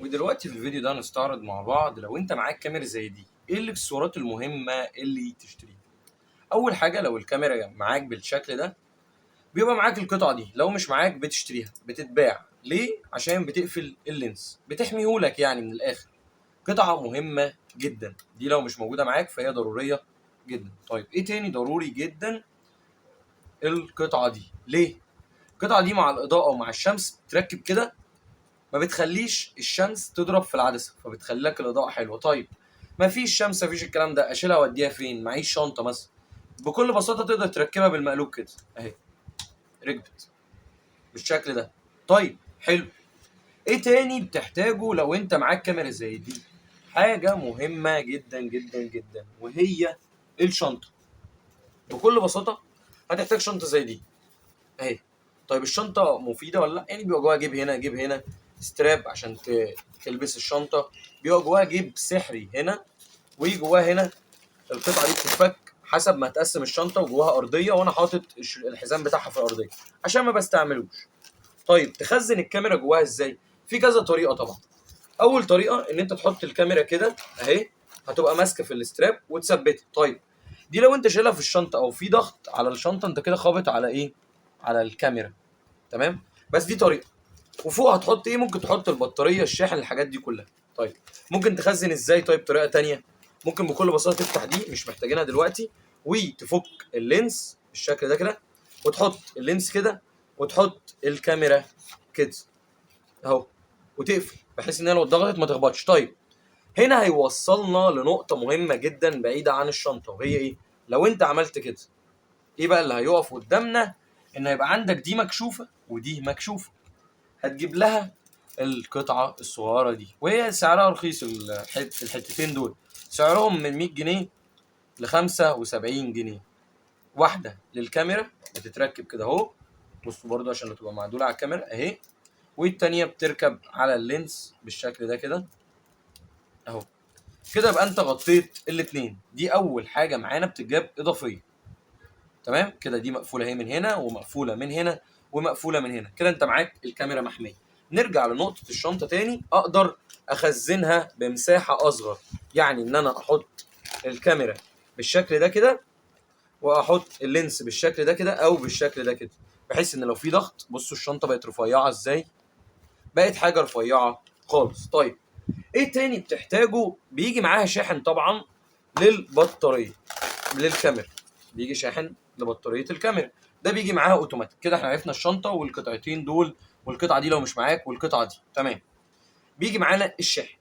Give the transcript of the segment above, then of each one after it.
ودلوقتي في الفيديو ده هنستعرض مع بعض لو انت معاك كاميرا زي دي ايه الاكسسوارات المهمه اللي تشتريها. اول حاجه لو الكاميرا معاك بالشكل ده بيبقى معاك القطعه دي، لو مش معاك بتشتريها، بتتباع ليه؟ عشان بتقفل اللينس، بتحميهولك يعني من الاخر. قطعه مهمه جدا دي، لو مش موجوده معاك فهي ضروريه جدا. طيب ايه تاني ضروري جدا؟ القطعه دي ليه؟ القطعه دي مع الاضاءه ومع الشمس تركب كده، ما بتخليش الشمس تضرب في العدسه، فبتخلي لك الاضاءه حلوه. طيب ما فيش شمس، ما فيش الكلام ده، اشيلها واديها فين؟ معيش شنطه مثلا، بكل بساطه تقدر تركبها بالمقلوب كده اهي، ركبت بالشكل ده. طيب حلو. ايه تاني بتحتاجه لو انت معاك كاميرا زي دي؟ حاجه مهمه جدا جدا جدا، وهي الشنطه. بكل بساطه هتحتاج شنطه زي دي اهي. طيب الشنطه مفيده ولا لا؟ يعني بيبقى جواها جيب هنا، جيب هنا، ستراب عشان تلبس الشنطه، بيبقى جواها جيب سحري هنا، وجواها هنا القطعه دي بتتفك حسب ما تقسم الشنطه، وجواها ارضيه، وانا حاطط الحزام بتاعها في الارضيه عشان ما بستعملوش. طيب تخزن الكاميرا جواها ازاي؟ في كذا طريقه طبعا. اول طريقه ان انت تحط الكاميرا كده اهي، هتبقى ماسكه في الاستراب وتثبتها. طيب دي لو انت شايلها في الشنطه او في ضغط على الشنطه، انت كده خابط على ايه؟ على الكاميرا. تمام. بس دي طريقه. وفوق هتحط ايه؟ ممكن تحط البطاريه، الشاحن، الحاجات دي كلها. طيب ممكن تخزن ازاي؟ طيب طريقه تانية، ممكن بكل بساطه تفتح دي، مش محتاجينها دلوقتي، وتفك اللينس بالشكل ده كده، وتحط اللينس كده، وتحط الكاميرا كده اهو، وتقفل بحيث ان هي لو اتضغطت ما تخبطش. طيب هنا هيوصلنا لنقطه مهمه جدا بعيده عن الشنطه، وهي ايه؟ لو انت عملت كده، ايه بقى اللي هيقف قدامنا؟ ان هيبقى عندك دي مكشوفه ودي مكشوفه، هتجيب لها القطعه الصغيره دي، وهي سعرها رخيص. الحتتين دول سعرهم من 100 جنيه ل 75 جنيه واحده للكاميرا، بتتركب كده اهو. بصوا برضو عشان تبقى معدوله على الكاميرا اهي، والتانيه بتركب على اللينس بالشكل ده كده اهو. كده يبقى انت غطيت الاتنين. دي اول حاجه معانا بتتجاب اضافيه. تمام كده، دي مقفوله اهي من هنا، ومقفوله من هنا، ومقفوله من هنا، كده انت معاك الكاميرا محميه. نرجع لنقطه الشنطه تاني. اقدر اخزنها بمساحه اصغر، يعني ان انا احط الكاميرا بالشكل ده كده، واحط اللينس بالشكل ده كده، او بالشكل ده كده، بحيث ان لو في ضغط، بصوا الشنطه بقت رفيعه ازاي، بقت حاجه رفيعه خالص. طيب ايه تاني بتحتاجه؟ بيجي معاها شاحن طبعا للبطاريه، للكاميرا بيجي شاحن لبطاريه الكاميرا، ده بيجي معاها اوتوماتيك. كده احنا عرفنا الشنطه والقطعتين دول، والقطعه دي لو مش معاك، والقطعه دي تمام. بيجي معانا الشاحن.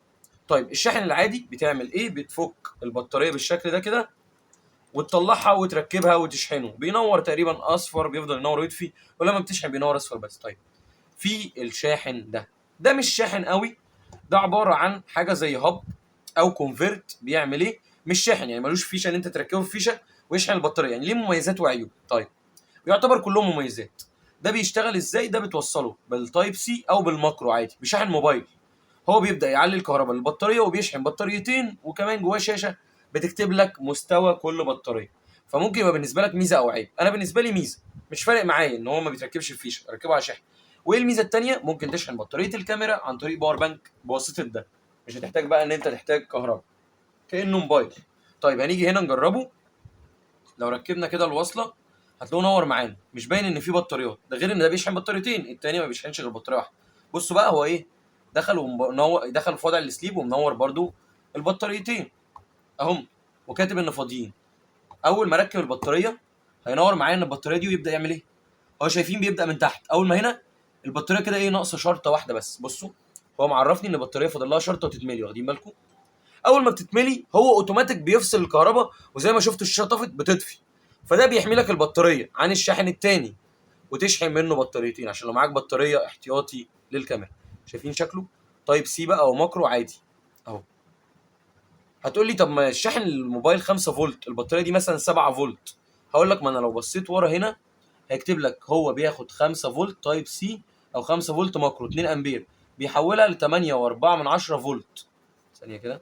طيب الشاحن العادي بتعمل ايه؟ بتفك البطاريه بالشكل ده كده، وتطلعها وتركبها وتشحنه، بينور تقريبا اصفر، بيفضل ينور ويطفي، ولما بتشحن بينور اصفر بس. طيب في الشاحن ده مش شاحن قوي، ده عباره عن حاجه زي هب او كونفرت. بيعمل ايه؟ مش شاحن يعني، ملوش فيشه ان انت تركبه في فيشه ويشحن البطاريه، يعني ليه مميزات وعيوب. طيب يعتبر كلهم مميزات. ده بيشتغل ازاي؟ ده بتوصله بالتايب سي او بالماكرو عادي بشاحن موبايل، هو بيبدا يعلي الكهرباء للبطاريه وبيشحن بطاريتين، وكمان جواه شاشه بتكتب لك مستوى كل بطاريه. فممكن يبقى بالنسبه لك ميزه او عيب. انا بالنسبه لي ميزه، مش فارق معايا ان هو ما بيتركبش في فيشه، اركبه على شاحن. وايه الميزه الثانيه؟ ممكن تشحن بطاريه الكاميرا عن طريق باور بانك بواسطه ده، مش هتحتاج بقى ان انت تحتاج كهرباء، كانه موبايل. طيب هنيجي هنا نجربه. لو ركبنا كده الوصله هتلاقوه نور معانا، مش باين ان في بطاريات، ده غير ان ده بيشحن بطاريتين، التاني ما بيشحنش غير بطاريه واحده. بصوا بقى هو ايه، دخل في وضع السليب ومنور برده البطاريتين اهم، وكاتب ان فاضيين. اول ما اركب البطاريه هينور معايا ان البطاريه دي، ويبدا يعمل ايه؟ هو شايفين بيبدا من تحت، اول ما هنا البطاريه كده ايه، ناقصه شرطه واحده بس. بصوا هو معرفني ان البطاريه فاضل لها شرطه وتتملي، واخدين بالكم؟ اول ما بتتملي هو اوتوماتيك بيفصل الكهرباء، وزي ما شفتوا الشاشه طفت بتطفي. فده بيحمي لك البطاريه عن الشاحن الثاني، وتشحن منه بطاريتين عشان لو معاك بطاريه احتياطي للكاميرا. شايفين شكله؟ تايب سي بقى او ماكرو عادي اهو. هتقول لي طب ما الشاحن الموبايل 5 فولت، البطاريه دي مثلا 7 فولت. هقول لك ما انا لو بصيت ورا هنا هيكتب لك هو بياخد 5 فولت تايب سي، او 5 فولت ماكرو 2 امبير، بيحولها ل 8.4 فولت. ثانيه كده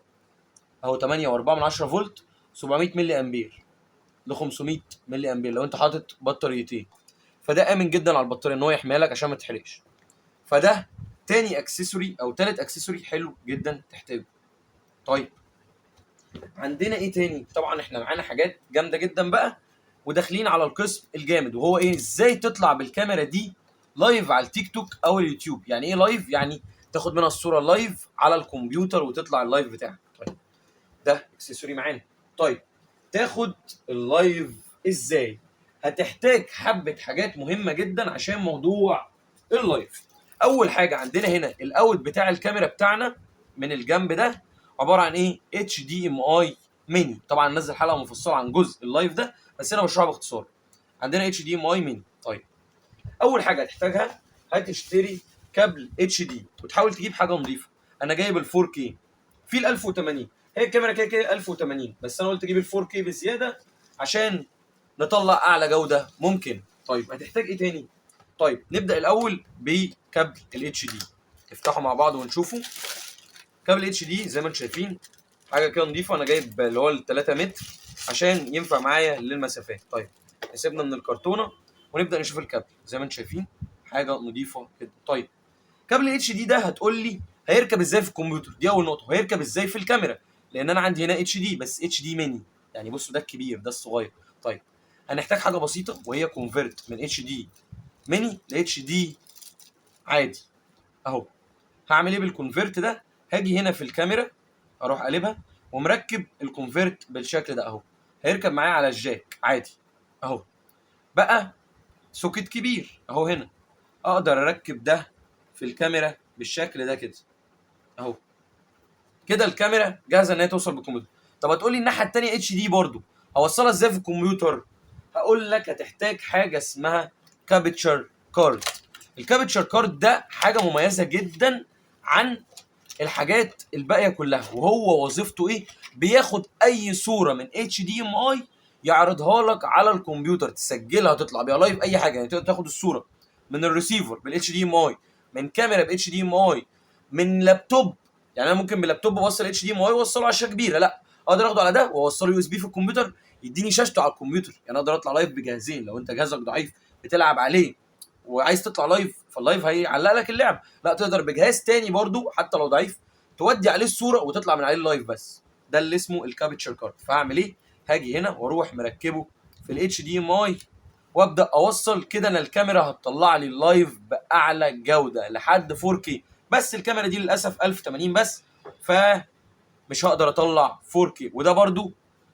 اهو، 8.4 فولت 700 ملي امبير ل 500 ملي امبير لو انت حاطط بطاريتين. فده امن جدا على البطاريه ان هو يحميها لك عشان ما تتحرقش. فده تاني اكسسوري او تالت اكسسوري حلو جدا تحتاجه. طيب عندنا ايه تاني؟ طبعا احنا معانا حاجات جامده جدا بقى، وداخلين على القسم الجامد، وهو ايه؟ ازاي تطلع بالكاميرا دي لايف على التيك توك او اليوتيوب. يعني ايه لايف؟ يعني تاخد منها الصوره لايف على الكمبيوتر وتطلع اللايف بتاعك. طيب ده اكسسوري معانا. طيب تاخد اللايف ازاي؟ هتحتاج حبه حاجات مهمه جدا عشان موضوع اللايف. اول حاجه عندنا هنا الاوت بتاع الكاميرا بتاعنا من الجنب ده عباره عن ايه؟ اتش دي ام اي ميني. طبعا نزل حلقه مفصله عن جزء اللايف ده، بس انا بشرحه باختصار. عندنا اتش دي ام اي ميني. طيب اول حاجه هتحتاجها، هتشتري كابل اتش دي وتحاول تجيب حاجه نظيفه. انا جايب ال 4 كي في ال 1080. هي الكاميرا كده كده 1080، بس انا قلت اجيب ال 4 كي بزياده عشان نطلع اعلى جوده ممكن. طيب هتحتاج ايه تاني؟ طيب نبدا الاول بكابل الاتش دي، نفتحه مع بعض ونشوفه. كابل اتش دي زي ما انتم شايفين حاجه كده نظيفه. انا جايب اللي هو ال 3 متر عشان ينفع معايا للمسافات. طيب سيبنا من الكرتونه ونبدا نشوف الكابل. زي ما انتم شايفين حاجه نظيفه كده. طيب كابل اتش دي ده هتقول لي هيركب ازاي في الكمبيوتر؟ دي اول نقطه. وهيركب ازاي في الكاميرا؟ لان انا عندي هنا اتش دي، بس اتش دي ميني، يعني بصوا ده الكبير ده الصغير. طيب هنحتاج حاجه بسيطه وهي كونفرت من اتش دي ميني ل اتش دي عادي اهو. هعمل ايه بالكونفرت ده؟ هاجي هنا في الكاميرا اروح قلبها ومركب الكونفرت بالشكل ده اهو. هيركب معايا على الجاك عادي اهو. بقى سوكت كبير اهو هنا، اقدر اركب ده في الكاميرا بالشكل ده كده اهو. كده الكاميرا جاهزه ان هي توصل بالكمبيوتر. طب هتقولي الناحيه الثانيه اتش دي برضو هوصلها ازاي في الكمبيوتر؟ هقول لك هتحتاج حاجه اسمها كابتشر كارد. الكابتشر كارد ده حاجه مميزه جدا عن الحاجات الباقيه كلها. وهو وظيفته ايه؟ بياخد اي صوره من اتش دي ام اي يعرضها لك على الكمبيوتر، تسجلها تطلع بيها لايف اي حاجه. يعني تقدر تاخد الصوره من الريسيفر بالاتش دي ام اي، من كاميرا باتش دي ام اي، من لابتوب. يعني انا ممكن بلابتوب اوصل اتش دي ام اي واوصله على شاشه كبيره، لا اقدر اخده على ده واوصله يو اس بي في الكمبيوتر يديني شاشته على الكمبيوتر. يعني اقدر اطلع لايف بجهازين. لو انت جهازك ضعيف بتلعب عليه وعايز تطلع لايف، فاللايف هيعلق لك اللعب، لا تقدر بجهاز تاني برضو حتى لو ضعيف تودي عليه الصوره وتطلع من عليه اللايف بس. ده اللي اسمه الكابتشر كارد. فهعمل ايه؟ هاجي هنا واروح مركبه في الاتش دي ام اي وابدا اوصل كده. انا الكاميرا هتطلع لي اللايف باعلى جوده لحد 4 كي، بس الكاميرا دي للاسف 1080 بس، فمش هقدر اطلع 4 كي. وده برضو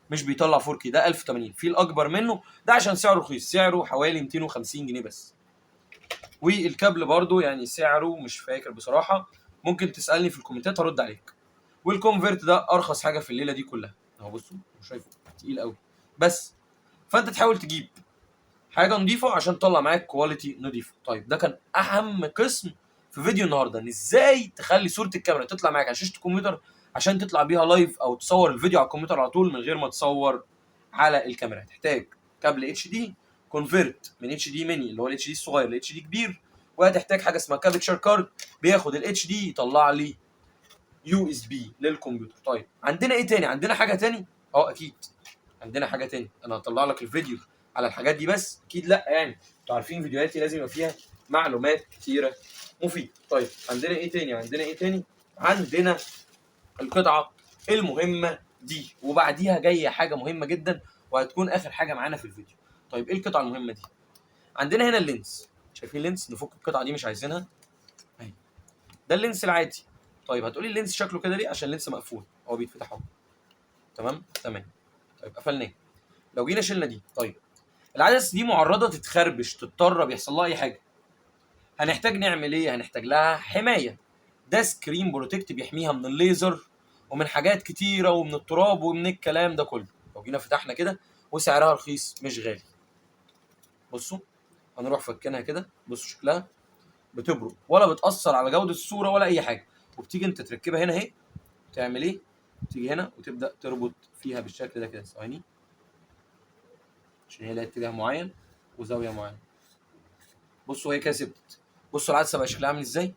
مش بيطلع 4 كي، ده 1080. في الاكبر منه ده عشان سعره رخيص، سعره حوالي 250 جنيه بس. والكابل برضو يعني سعره مش فاكر بصراحه، ممكن تسالني في الكومنتات هرد عليك. والكونفرت ده ارخص حاجه في الليله دي كلها اهو. بصوا شايفه تقيل قوي، بس فانت تحاول تجيب حاجه نظيفه عشان تطلع معاك كواليتي نظيفه. طيب ده كان اهم قسم في فيديو النهارده، ان ازاي تخلي صوره الكاميرا تطلع معاك على شاشه الكمبيوتر عشان تطلع بيها لايف او تصور الفيديو على الكمبيوتر على طول من غير ما تصور على الكاميرا. هتحتاج كابل اتش دي، كونفرت من اتش دي ميني اللي هو الاتش دي الصغير لاتش دي كبير، وهتحتاج حاجه اسمها كابتشر كارد بياخد الاتش دي يطلع لي يو اس بي للكمبيوتر. طيب عندنا ايه تاني؟ عندنا حاجه تاني؟ اكيد عندنا حاجه تاني. انا هطلع لك الفيديو على الحاجات دي بس؟ اكيد لا، يعني انتوا عارفين فيديوهاتي لازم يبقى فيها معلومات كتيره مفيده. طيب عندنا ايه تاني؟ عندنا القطعه المهمه دي، وبعديها جايه حاجه مهمه جدا وهتكون اخر حاجه معانا في الفيديو. طيب ايه القطعه المهمه دي؟ عندنا هنا اللينس. شايفين اللينس؟ نفك القطعه دي مش عايزينها اهي. ده اللينس العادي. طيب هتقولي اللينس شكله كده ليه؟ عشان اللينس مقفول، هو بيتفتح اهو. تمام. طيب قفلناه. لو جينا شلنا دي، طيب العدسه دي معرضه تتخربش تتطرب يحصل لها اي حاجه، هنحتاج نعمل ايه؟ هنحتاج لها حمايه. ده سكرين بروتكت بيحميها من الليزر ومن حاجات كتيره ومن التراب ومن الكلام ده كله. لو جينا فتحنا كده وسعرها رخيص مش غالي. بصوا هنروح فكينها كده، بصوا شكلها بتبرق ولا بتاثر على جوده الصوره ولا اي حاجه. وبتيجي انت تركبها هنا اهي. تعمل ايه؟ تيجي هنا وتبدا تربط فيها بالشكل ده كده. ثواني عشان هي لها اتجاه معين وزاويه معينه. بصوا هي كده ثبتت. بصوا العدسه بقى شكلها عامل ازاي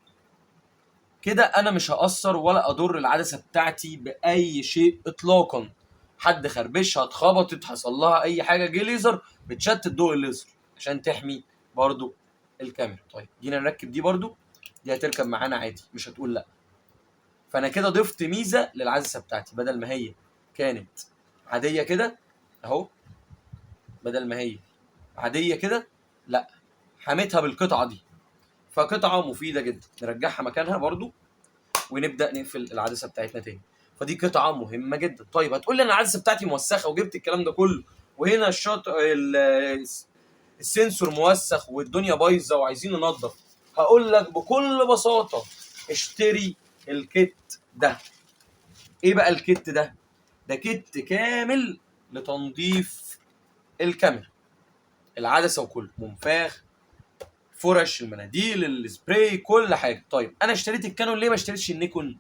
كده. انا مش هاثر ولا اضر العدسه بتاعتي باي شيء اطلاقا. حد خربشها اتخبطت حصل لها اي حاجه جه ليزر بتشتت ضوء الليزر عشان تحمي برضو الكاميرا. طيب جينا نركب دي برضو. دي هتركب معانا عادي مش هتقول لا. فانا كده ضفت ميزه للعدسه بتاعتي، بدل ما هي كانت عاديه كده اهو، بدل ما هي عاديه كده لا، حميتها بالقطعه دي. فقطعه مفيده جدا، نرجعها مكانها برضو ونبدا نقفل العدسه بتاعتنا تاني. فدي قطعه مهمه جدا. طيب هتقول لي انا العدسه بتاعتي موسخه وجبت الكلام ده كله، وهنا السنسور موسخ والدنيا بايظه وعايزين ننظف. هقول لك بكل بساطه اشتري الكيت ده. ايه بقى الكيت ده؟ ده كيت كامل لتنظيف الكاميرا، العدسه وكله، منفاخ، فرش، المناديل، السبراي، كل حاجه. طيب انا اشتريت الكانون ليه ما اشتريتش النيكون؟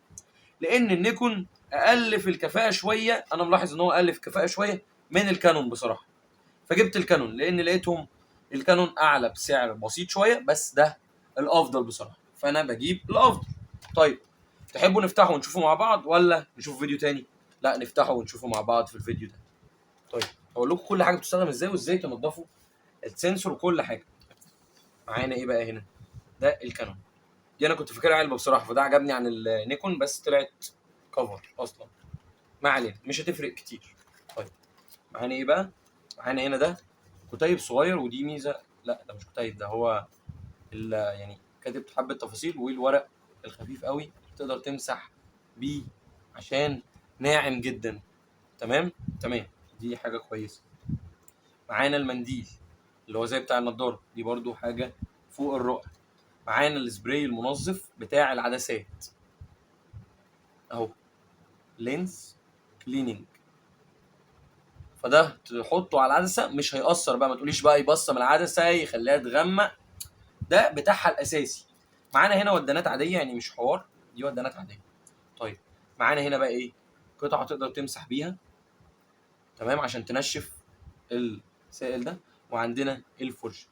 لان النيكون اقل في الكفاءه شويه، انا ملاحظ ان هو اقل في الكفاءه شويه من الكانون بصراحه. فجبت الكانون لان لقيتهم الكانون اعلى بسعر بسيط شويه، بس ده الافضل بصراحه، فانا بجيب الافضل. طيب تحبوا نفتحه ونشوفه مع بعض ولا نشوف فيديو تاني؟ لا نفتحه ونشوفه مع بعض في الفيديو ده. طيب هقول لكم كل حاجه بتستخدم ازاي وازاي تنضفوا السنسور وكل حاجه. معانا ايه بقى هنا؟ ده الكانون. دي انا كنت فاكرها علبه بصراحه، فده عجبني عن النيكون بس طلعت كفر اصلا. ما علينا مش هتفرق كتير. طيب معانا ايه بقى؟ معانا هنا ده كتيب صغير، ودي ميزه. لا ده مش كتيب، ده هو يعني كاتب حبه تفاصيل، والورق الخفيف قوي تقدر تمسح بيه عشان ناعم جدا. تمام تمام، دي حاجه كويسه. معانا المنديل اللي هو زي بتاع النضاره، دي برضو حاجه فوق الرائع. معانا السبراي المنظف بتاع العدسات اهو، لينز كليننج. فده تحطه على العدسه مش هيأثر بقى، ما تقوليش بقى يبصم العدسه يخليها تغمق، ده بتاعها الاساسي. معانا هنا ودانات عاديه يعني مش حوار، دي ودانات عاديه. طيب معانا هنا بقى ايه؟ قطعه تقدر تمسح بيها، تمام، عشان تنشف السائل ده. وعندنا الفرشه،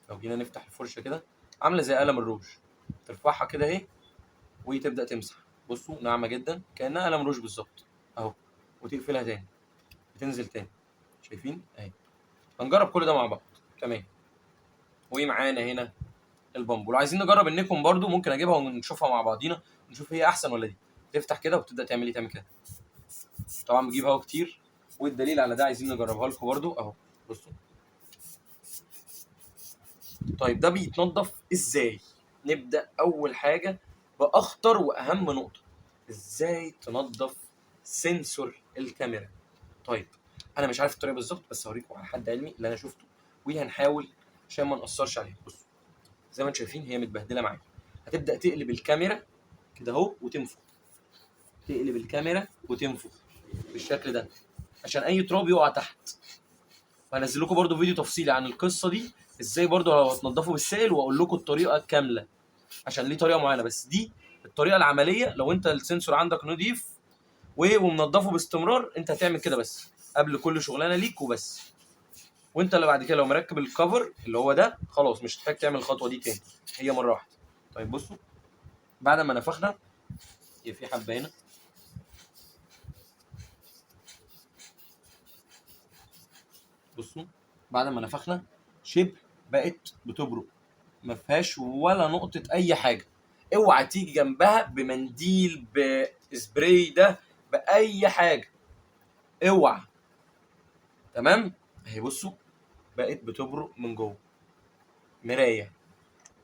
لو جينا نفتح الفرشه كده عامله زي قلم الروج، ترفعها كده اهي وتبدا تمسح. بصوا ناعمه جدا كانها قلم روج بالظبط اهو، وتقفلها تاني بتنزل تاني. شايفين اهي؟ هنجرب كل ده مع بعض. تمام. ومعانا هنا البامبو، لو عايزين نجرب النيكون برضو ممكن اجيبها ونشوفها مع بعضينا نشوف هي احسن ولا دي. تفتح كده وتبدا تعمل كده. طبعا بجيب اهو كتير، والدليل على ده عايزين نجربها لكم برضو اهو. بصوا. طيب ده بيتنضف ازاي؟ نبدا اول حاجه باخطر واهم نقطه، ازاي تنضف سنسور الكاميرا. طيب انا مش عارف الطريقه بالظبط، بس هوريكم على حد علمي اللي انا شفته وهنحاول عشان ما ناثرش عليها. بصوا زي ما انتم شايفين هي متبهدله معايا. هتبدا تقلب الكاميرا كده اهو وتنفخ، تقلب الكاميرا وتنفخ بالشكل ده عشان اي تراب يقع تحت. وهنزل لكم برده فيديو تفصيلي عن القصه دي، ازاي برده لو هتنضفوا بالسائل، واقول لكم الطريقه الكامله عشان ليه طريقه معينه، بس دي الطريقه العمليه. لو انت السنسور عندك نضيف ومنضفه باستمرار، انت هتعمل كده بس قبل كل شغلانه ليك وبس. وانت اللي بعد كده لو مركب الكفر اللي هو ده خلاص مش هتحتاج تعمل الخطوه دي تاني، هي مره واحده. طيب بصوا بعد ما نفخنا، هي في حبه هنا، بصوا بعد ما نفخنا شبه بقت بتبرق، ما فيهاش ولا نقطه اي حاجه. اوعى تيجي جنبها بمنديل، بسبراي، ده باي حاجه، اوعى. تمام اهي بصوا بقت بتبرق من جوه، مرايه.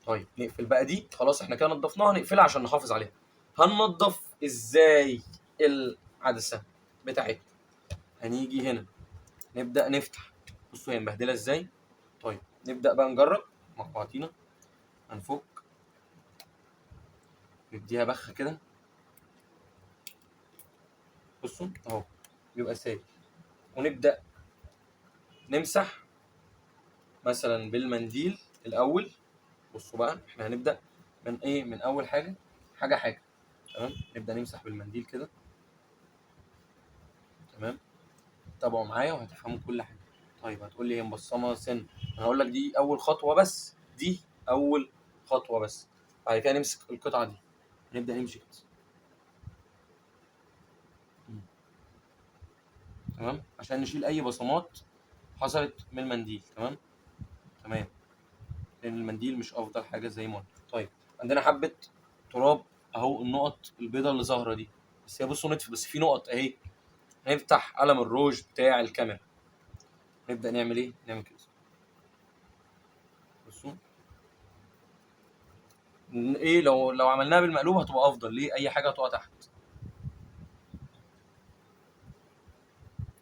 طيب نقفل بقى دي، خلاص احنا كده نضفناها، نقفلها عشان نحافظ عليها. هننضف ازاي العدسه بتاعتنا؟ هنيجي هنا نبدا نفتح، بصوا هي مبهدله ازاي. طيب نبدا بقى نجرب مع بعضينا. هنفك، نديها بخه كده، بصوا اهو بيبقى سايل. ونبدا نمسح مثلا بالمنديل الاول. بصوا بقى احنا هنبدا من ايه؟ من اول حاجه حاجه حاجه. تمام نبدا نمسح بالمنديل كده. تمام تابعوا معايا وهتفهموا كل حاجه. طيب هتقول لي هي مبصمه سن، انا هقول لك دي اول خطوه بس، دي اول خطوه بس. بعد كده نمسك القطعه دي نبدا نمشي كده. تمام عشان نشيل اي بصمات حصلت من المنديل. تمام تمام، لان المنديل مش افضل حاجه زي ما قلت. طيب عندنا حبه تراب اهو، النقط البيضاء اللي ظاهره دي، بس هي بصوا نطف، بس في نقط اهي. هنفتح قلم الروج بتاع الكاميرا، نبدا نعمل ايه؟ نعمل كده. بصوا ايه، لو عملناها بالمقلوب هتبقى افضل. ليه؟ اي حاجه هتقع تحت.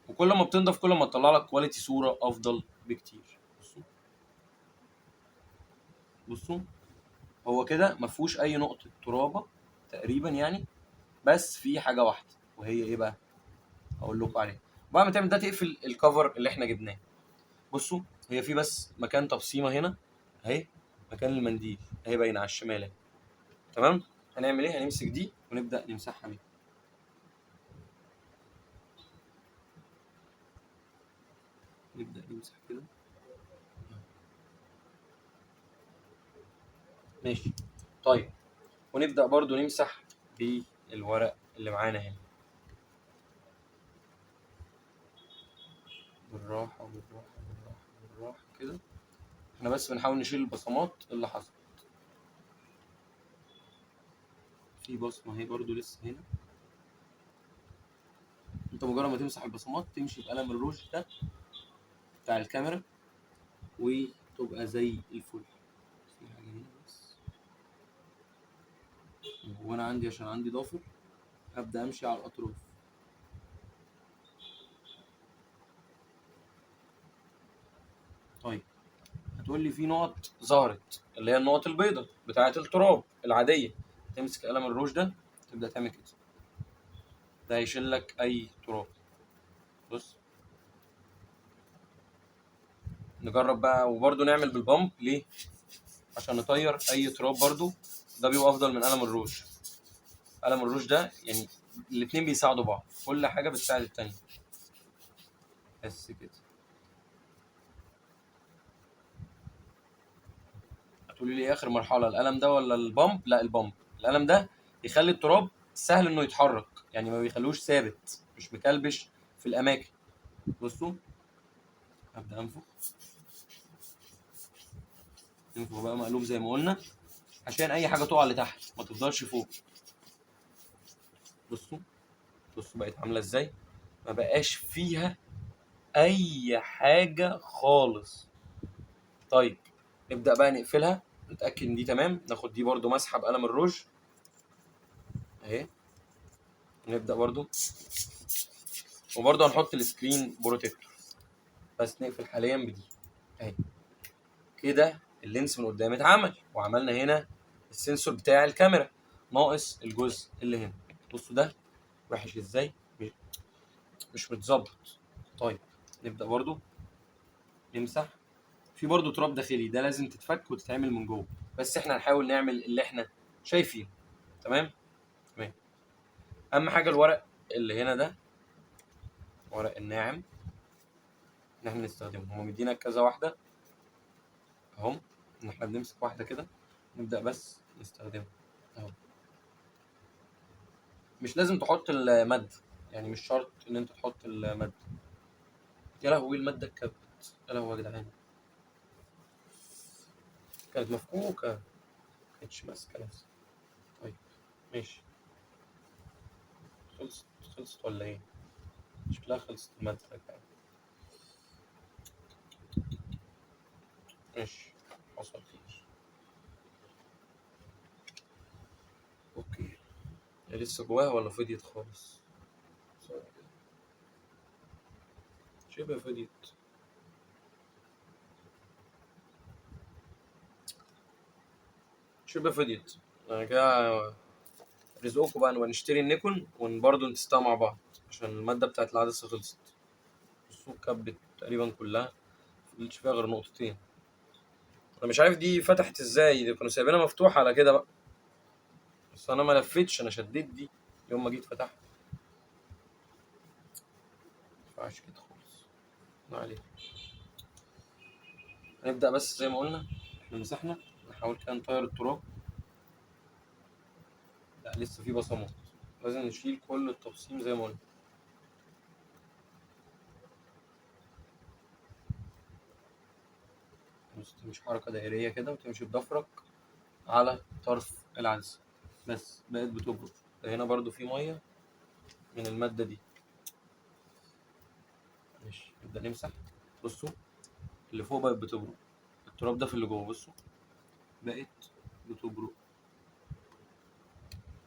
وكل ما بتنضف كل ما تطلع لك كواليتي صوره افضل بكتير. بصوا بصوا، هو كده ما فيهوش اي نقطه ترابه تقريبا يعني، بس في حاجه واحده، وهي ايه بقى؟ هقول لكم عليها. بعد ما تعمل ده تقفل الكفر اللي احنا جبناه. بصوا، هي في بس مكان تبصيمه هنا اهي، مكان المنديل اهي باينه على الشمال اهي. تمام. هنعمل ايه؟ هنمسك دي ونبدا نمسحها بيها. نبدا نمسح كده. ماشي. طيب، ونبدا برضو نمسح بالورق اللي معانا هنا، بالراحه بالراحه بالراحه بالراحه كده. احنا بس بنحاول نشيل البصمات اللي حصلت. في بصمه اهي برضو لسه هنا. انت مجرد ما تمسح البصمات تمشي بقلم الروج ده بتاع الكاميرا وتبقى زي الفل. في حاجه هنا بس، وانا عندي عشان عندي ضافر هبدا امشي على الاطراف. طيب، هتقول لي في نقط ظهرت اللي هي النقط البيضاء بتاعه التراب العاديه. تمسك قلم الروج ده تبدا تعمل كده، ده هيشيل لك اي تراب. بص، نجرب بقى وبرده نعمل بالبامب. ليه؟ عشان نطير اي تراب برده. ده بيبقى افضل من قلم الروج. قلم الروج ده يعني الاتنين بيساعدوا بعض، كل حاجه بتساعد التانيه. بس كده. هتقولي لي اخر مرحله القلم ده ولا البامب؟ لا، البامب. القلم ده يخلي التراب سهل انه يتحرك، يعني ما بيخلوش ثابت، مش مكلبش في الاماكن. بصوا، هبدا انفخ. انفخ بقى مقلوب زي ما قلنا، عشان اي حاجه تقع لتحت ما تفضلش فوق. بصوا بصوا بقت عامله ازاي، ما بقاش فيها اي حاجه خالص. طيب، نبدا بقى نقفلها، نتاكد ان دي تمام. ناخد دي برده مسحه بقلم الروج اهي. نبدا برده، وبرده هنحط السكرين بروتكتور. بس نقفل حاليا بدي اهي. كده اللينس من قدام اتعمل، وعملنا هنا السنسور بتاع الكاميرا. ناقص الجزء اللي هنا. بصوا ده وحش ازاي، مش متظبط. طيب، نبدا برده نمسح. في برده تراب داخلي، ده لازم تتفك وتتعمل من جوه، بس احنا هنحاول نعمل اللي احنا شايفينه. تمام. تمام. اهم حاجه الورق اللي هنا ده، ورق الناعم، ان احنا نستخدمه. هما مدينا كذا واحده اهم، ان احنا بنمسك واحده كده نبدا بس نستخدمها اهو. مش لازم تحط الماده، يعني مش شرط ان انت تحط الماده. يا لهوي الماده اتكبت، يا لهوي يا جدعان، كانت مفكوكه، مكانتش ماسكه نفسها. طيب ماشي. خلصت. خلصت ولا ايه؟ شكلها خلصت الماده يا جدعان. ماشي، حصل خير. اوكي. هي لسه جواها ولا فضيت خالص؟ شبه فضيت. شبه فضيت. انا كده رزقكم بقى، نبقى نشتري النيكون وبرضه نتستها مع بعض، عشان المادة بتاعت العدسة خلصت. السوق كبت تقريبا كلها، مفضلش فيها غير نقطتين. انا مش عارف دي فتحت ازاي، دي كانوا سايبينها مفتوحة على كده بقى، بس انا ما لفتش، انا شديت دي يوم ما جيت فتحت. مينفعش كده خالص، ما علينا. هنبدأ بس زي ما قلنا، احنا مسحنا، نحاول كده نطير التراب. لا لسه في بصمات، لازم نشيل كل التبصيم زي ما قلنا. بص، تمشي حركة دائرية كده وتمشي بضفرك على طرف العدسه بس بقت بتبرد. هنا برضو في ميه من الماده دي. ماشي، نبدا نمسح. بصوا اللي فوق بقت بتبرد، التراب ده في اللي جوه بصوا بقت بتبرد.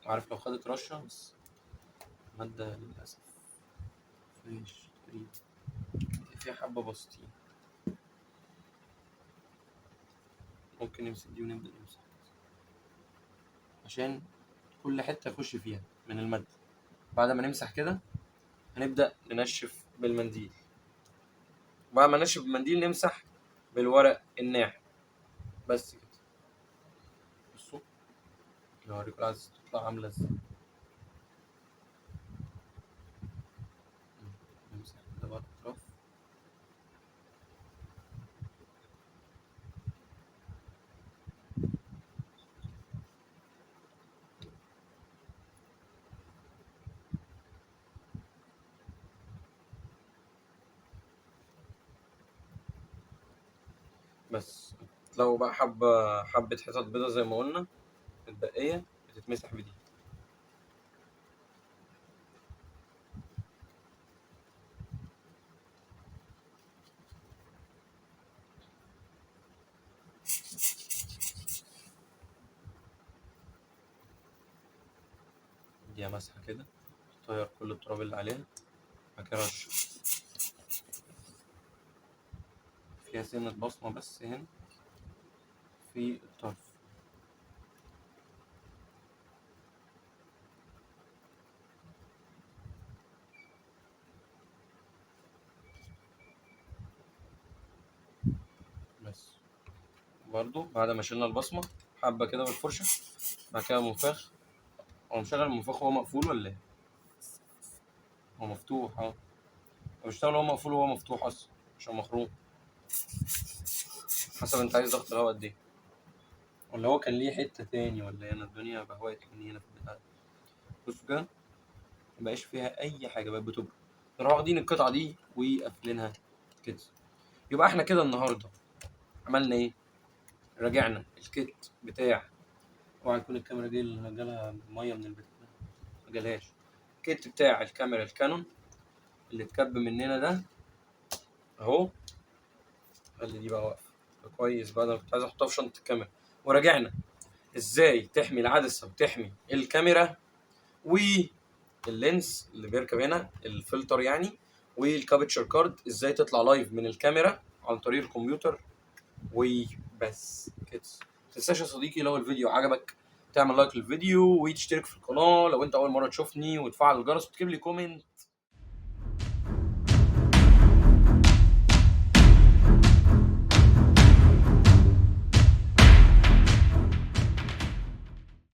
عارف لو خدت رشه بس ماده للاسف مفيش تقريبا، فيها حبه بسيطين. ممكن نمسك دي ونبدا نمسح عشان كل حته يخش فيها من الماده. بعد ما نمسح كده هنبدا ننشف بالمنديل، بعد ما ننشف بالمنديل نمسح بالورق الناعم بس كده. بصوا هوريكم العدسه تطلع عامله ازاي. نمسح كده بقى الاطراف. بس لو بقى حبة حتت بيضة زي ما قلنا البقية بتتمسح بدي. دي مسحة كده تطير كل التراب اللي عليها. بعد كده رش فيها سنة بصمة بس هنا في الطرف. بس برضو بعد ما شلنا البصمة حبة كده بالفرشة. بعد كده منفاخ. هو مشغل المنفاخ وهو مقفول ولا ايه؟ هو مفتوح اهو. هو بيشتغل وهو مقفول وهو مفتوح اصلا عشان مخروم. حسب انت عايز ضغط الهواء قد ايه، ولا هو كان ليه حتة تاني ولا ايه؟ انا الدنيا بهوات مني هنا في البتاع. بصوا كده مبقاش فيها اي حاجة، بقت بتبرد. نروح واخدين القطعة دي وقافلينها كده. يبقى احنا كده النهارده عملنا ايه؟ راجعنا الكيت بتاع، اوعى يكون الكاميرا دي اللي جالها ميه من البيت ما جالهاش. الكيت بتاع الكاميرا الكانون اللي اتكب مننا ده اهو. خلي دي بقى واقفه كويس بقى، انا كنت عايز احطها في شنطه الكاميرا. وراجعنا ازاي تحمي العدسه وتحمي الكاميرا واللينس اللي بيركب هنا الفلتر يعني، والكابتشر كارد ازاي تطلع لايف من الكاميرا عن طريق الكمبيوتر. وبس كده. متنساش يا صديقي لو الفيديو عجبك تعمل لايك للفيديو وتشترك في القناه لو انت اول مره تشوفني، وتفعل الجرس وتكتب لي كومنت